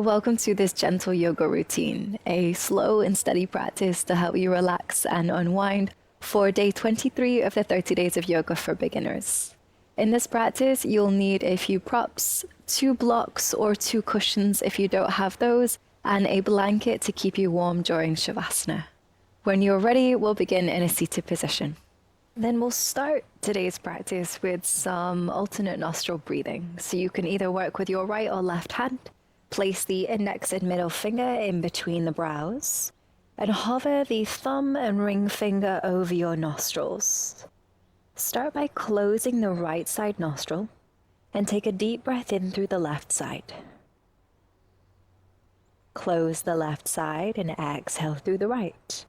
Welcome to this gentle yoga routine, a slow and steady practice to help you relax and unwind for day 23 of the 30 days of yoga for beginners. In this practice, you'll need a few props, 2 blocks or 2 cushions if you don't have those, and a blanket to keep you warm during Shavasana. When you're ready, we'll begin in a seated position. Then we'll start today's practice with some alternate nostril breathing. So you can either work with your right or left hand, place the index and middle finger in between the brows, and hover the thumb and ring finger over your nostrils. Start by closing the right side nostril and take a deep breath in through the left side. Close the left side and exhale through the right.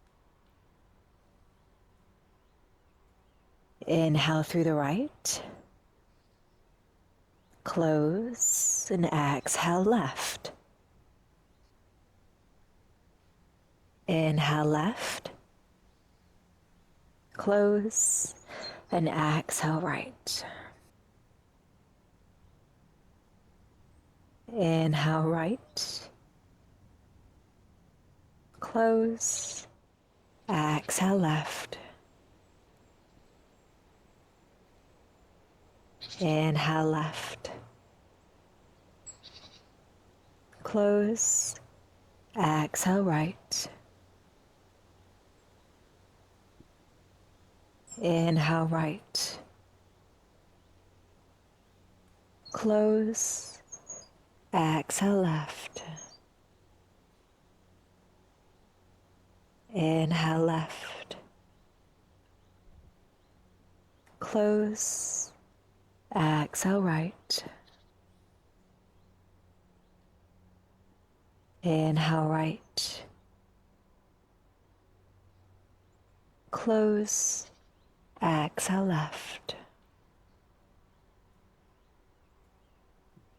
Inhale through the right. Close and exhale left. Inhale left. Close and exhale right. Inhale right. Close. Exhale left. Inhale left. Close. Exhale right. Inhale right. Close. Exhale left. Inhale left. Close. Exhale right. Inhale right. Close. Exhale left.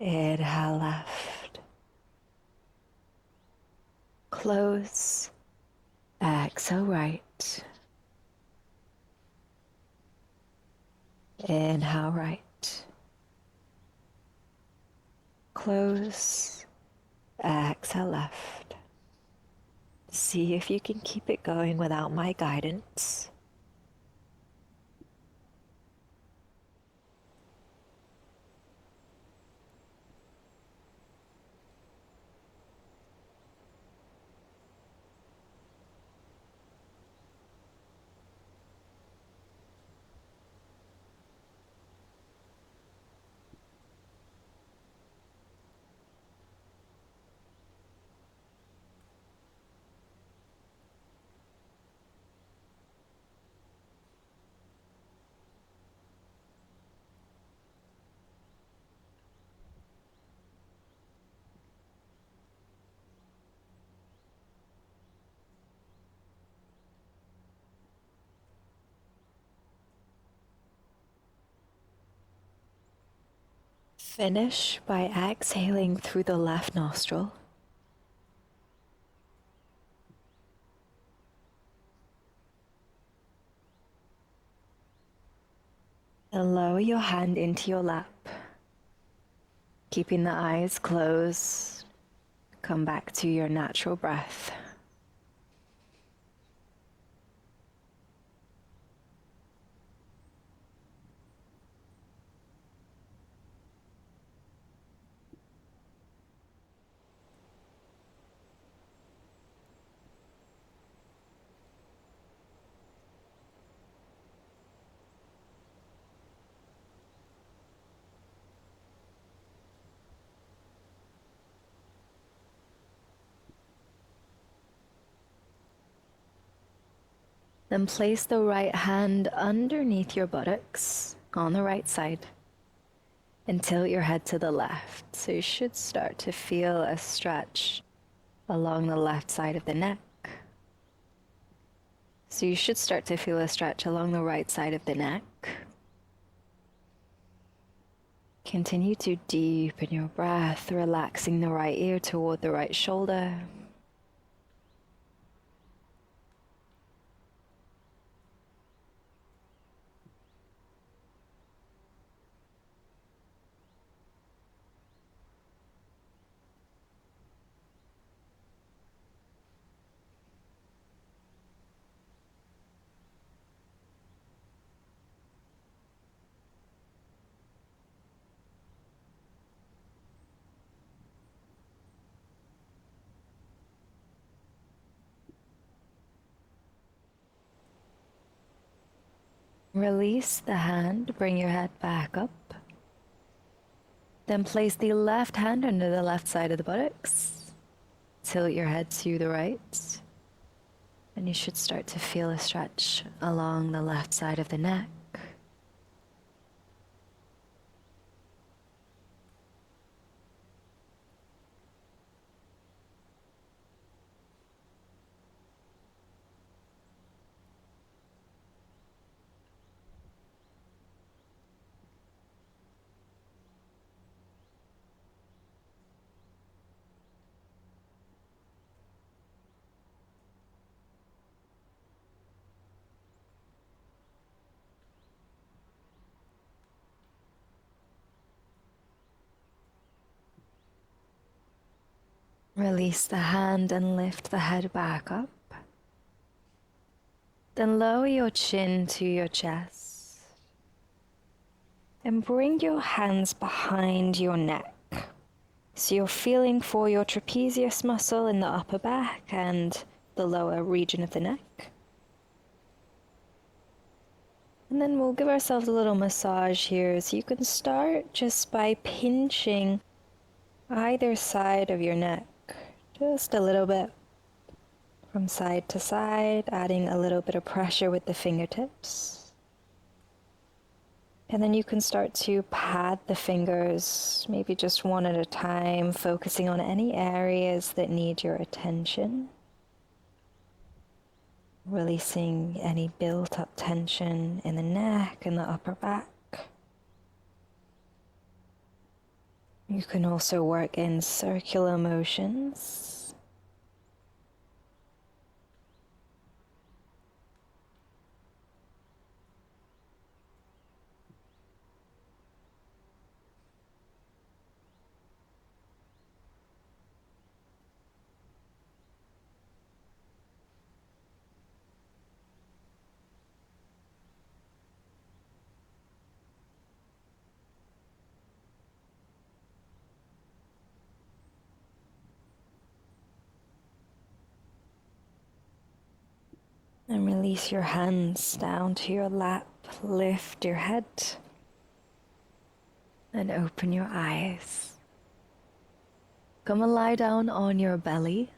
Inhale left. Close. Exhale right. Inhale right. Close. Exhale left. See if you can keep it going without my guidance. Finish by exhaling through the left nostril. And lower your hand into your lap, keeping the eyes closed. Come back to your natural breath. Then place the right hand underneath your buttocks on the right side and tilt your head to the left. So you should start to feel a stretch along the left side of the neck. So you should start to feel a stretch along the right side of the neck. Continue to deepen your breath, relaxing the right ear toward the right shoulder. Release the hand, bring your head back up. Then place the left hand under the left side of the buttocks. Tilt your head to the right. And you should start to feel a stretch along the left side of the neck. Release the hand and lift the head back up. Then lower your chin to your chest. And bring your hands behind your neck. So you're feeling for your trapezius muscle in the upper back and the lower region of the neck. And then we'll give ourselves a little massage here. So you can start just by pinching either side of your neck. Just a little bit from side to side, adding a little bit of pressure with the fingertips. And then you can start to pad the fingers, maybe just one at a time, focusing on any areas that need your attention. Releasing any built-up tension in the neck and the upper back. You can also work in circular motions. And release your hands down to your lap, lift your head, and open your eyes. Come and lie down on your belly.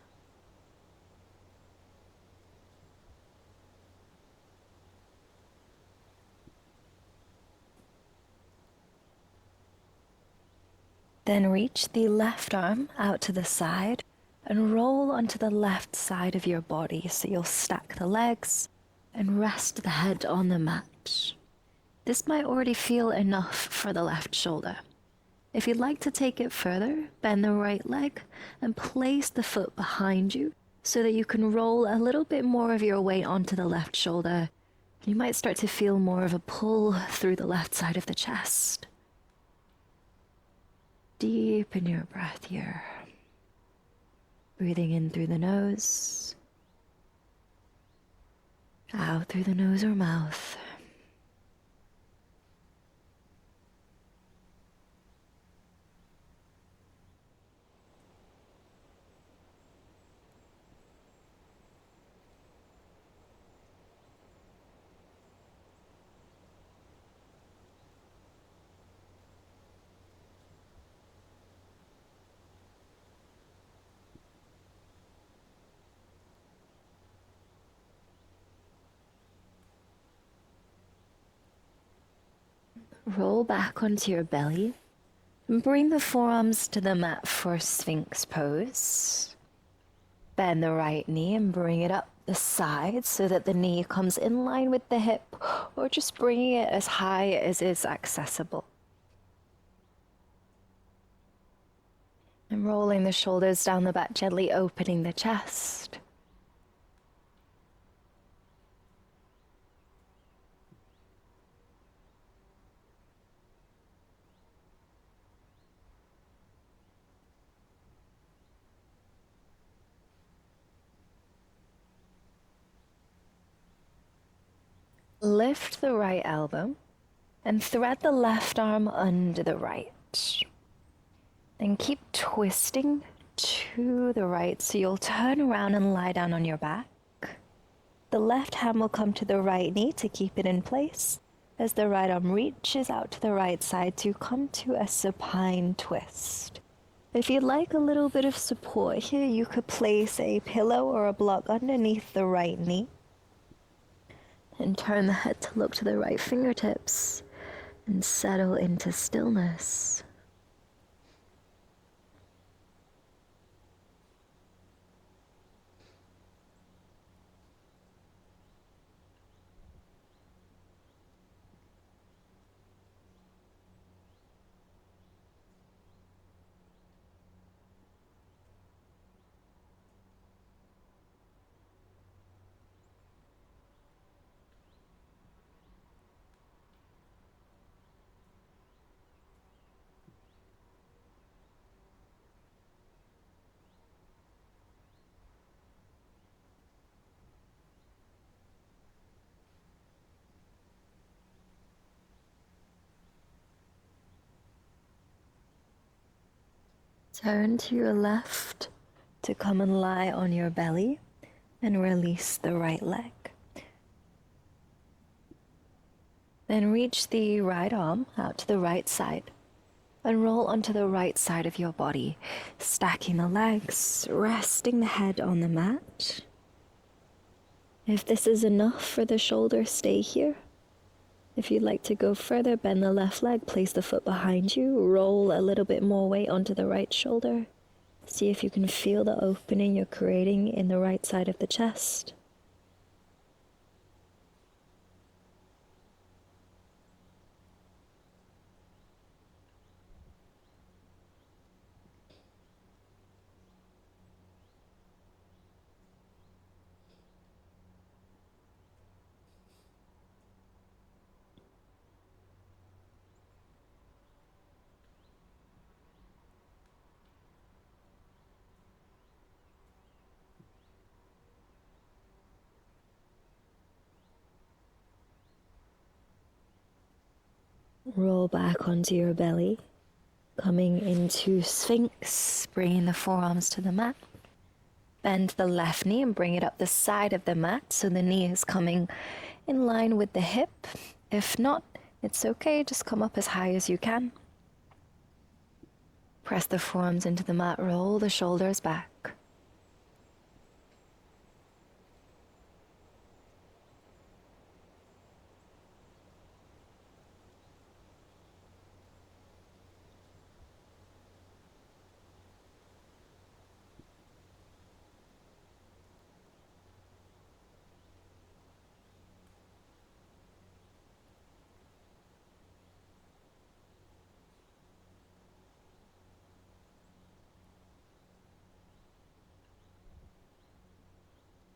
Then reach the left arm out to the side and roll onto the left side of your body. So you'll stack the legs and rest the head on the mat. This might already feel enough for the left shoulder. If you'd like to take it further, bend the right leg and place the foot behind you so that you can roll a little bit more of your weight onto the left shoulder. You might start to feel more of a pull through the left side of the chest. Deepen your breath here. Breathing in through the nose, out through the nose or mouth. Roll back onto your belly and bring the forearms to the mat for sphinx pose. Bend the right knee and bring it up the side so that the knee comes in line with the hip, or just bringing it as high as is accessible. And rolling the shoulders down the back, gently opening the chest. Lift the right elbow and thread the left arm under the right. Then keep twisting to the right, so you'll turn around and lie down on your back. The left hand will come to the right knee to keep it in place, as the right arm reaches out to the right side to come to a supine twist. If you'd like a little bit of support here, you could place a pillow or a block underneath the right knee and turn the head to look to the right fingertips and settle into stillness. Turn to your left to come and lie on your belly and release the right leg. Then reach the right arm out to the right side and roll onto the right side of your body, stacking the legs, resting the head on the mat. If this is enough for the shoulder, stay here. If you'd like to go further, bend the left leg, place the foot behind you, roll a little bit more weight onto the right shoulder. See if you can feel the opening you're creating in the right side of the chest. Roll back onto your belly, coming into sphinx, bringing the forearms to the mat. Bend the left knee and bring it up the side of the mat so the knee is coming in line with the hip. If not, it's okay, just come up as high as you can. Press the forearms into the mat, roll the shoulders back.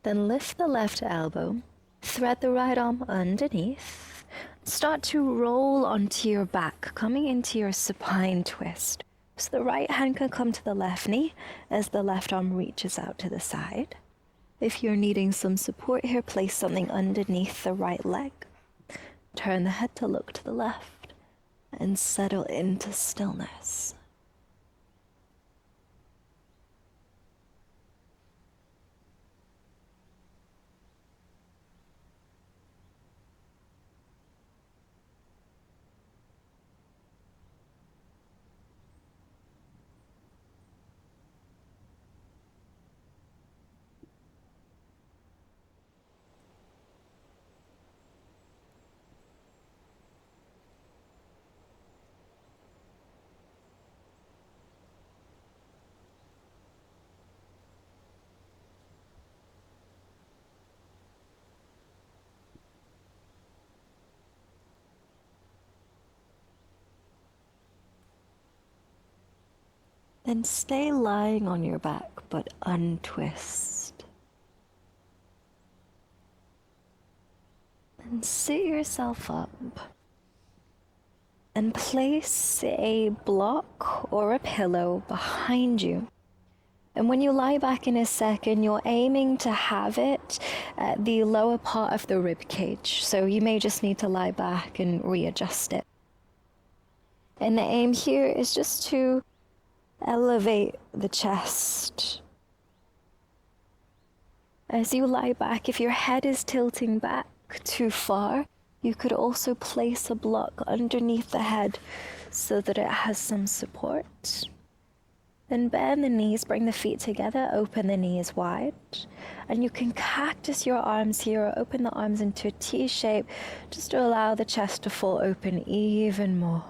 Then lift the left elbow, thread the right arm underneath, start to roll onto your back, coming into your supine twist. So the right hand can come to the left knee as the left arm reaches out to the side. If you're needing some support here, place something underneath the right leg. Turn the head to look to the left and settle into stillness. Then stay lying on your back, but untwist. Then sit yourself up and place a block or a pillow behind you. And when you lie back in a second, you're aiming to have it at the lower part of the rib cage. So you may just need to lie back and readjust it. And the aim here is just to elevate the chest. As you lie back, if your head is tilting back too far, You could also place a block underneath the head so that it has some support. Then bend the knees, bring the feet together, open the knees wide. And you can cactus your arms here or open the arms into a T shape just to allow the chest to fall open even more.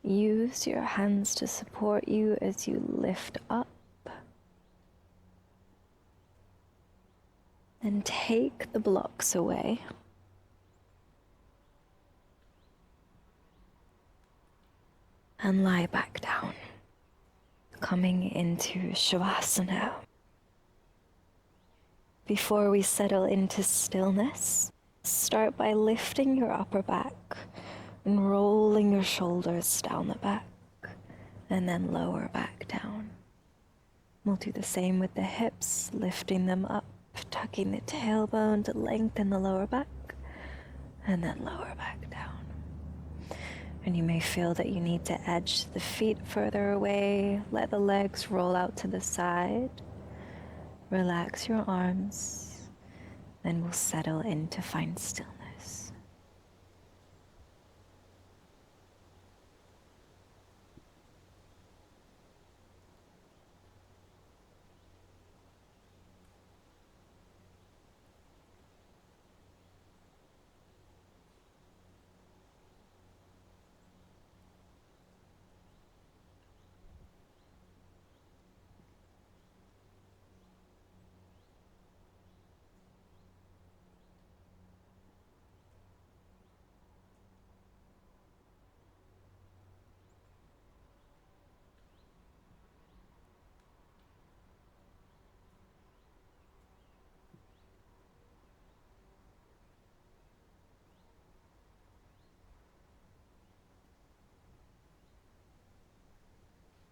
Use your hands to support you as you lift up. Then take the blocks away. And lie back down, coming into Shavasana. Before we settle into stillness, start by lifting your upper back and rolling your shoulders down the back, and then lower back down. We'll do the same with the hips, lifting them up, tucking the tailbone to lengthen the lower back, and then lower back down. And you may feel that you need to edge the feet further away, let the legs roll out to the side, relax your arms, then we'll settle in to find stillness.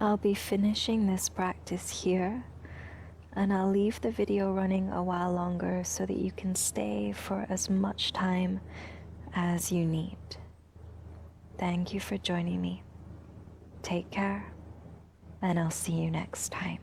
I'll be finishing this practice here, and I'll leave the video running a while longer so that you can stay for as much time as you need. Thank you for joining me. Take care, and I'll see you next time.